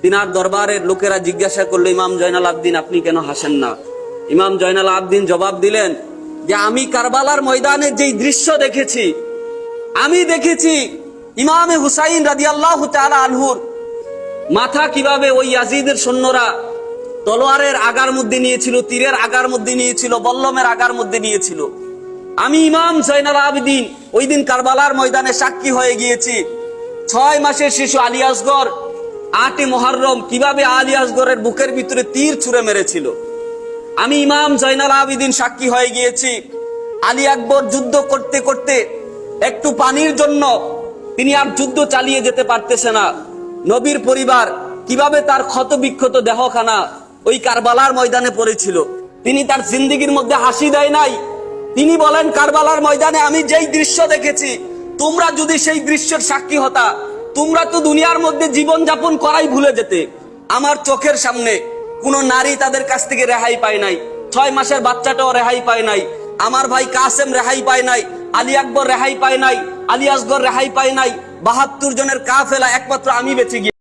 তিনার দরবারের লোকেরা জিজ্ঞাসা করলো, ইমাম জয়নাল আবদিন আপনি কেন হাসেন না? ইমাম জয়নাল আবদিন জবাব দিলেন যে আমি কারবালার ময়দানে যেই দৃশ্য দেখেছি, আমি দেখেছি ইমামে হুসাইন রাদিয়াল্লাহু তাআলা আনহুর মাথা কিভাবে ওই ইয়াজিদের সৈন্যরা তলোয়ারের আগার মধ্যে নিয়েছিল, তীরের আগার মধ্যে নিয়েছিল, বল্লমের আগার মধ্যে নিয়েছিল। আমি ইমাম জয়নাল আবেদিন ওই দিন কারবালার ময়দানে সাক্ষী হয়ে গিয়েছি। 6 মাসের শিশু আলী আসগর 8 মুহররম কিভাবে আলী আসগরের বুকের ভিতরে তীর ছুঁড়ে মেরেছিল। আমি ইমাম জয়নাল আবেদিন সাক্ষী হয়ে গিয়েছি আলী আকবর যুদ্ধ করতে করতে একটু পানির জন্য তিনি আর যুদ্ধ চালিয়ে যেতে পারতেছে না। নবীর পরিবার কিভাবে তার ক্ষত বিক্ষত দেহখানা ওই কারবালার ময়দানে পড়েছিল। তিনি তার জিন্দেগির মধ্যে হাসি দেয় নাই। তিনি বলেন, কারবালার ময়দানে আমি যেই দৃশ্য দেখেছি, তোমরা যদি সেই দৃশ্যের সাক্ষী হতা, তোমরা তো দুনিয়ার মধ্যে জীবন যাপন করাই ভুলে যেতে। আমার চোখের সামনে কোন নারী তাদের কাছ থেকে রেহাই পায় নাই, 6 মাসের বাচ্চাটাও রেহাই পায় নাই, আমার ভাই কাসেম রেহাই পায় নাই, আলী আকবর রেহাই পায় নাই, আলী আসগর রেহাই পায় নাই, 72 জনের কাফেলা একমাত্র আমি বেঁচে গিয়ে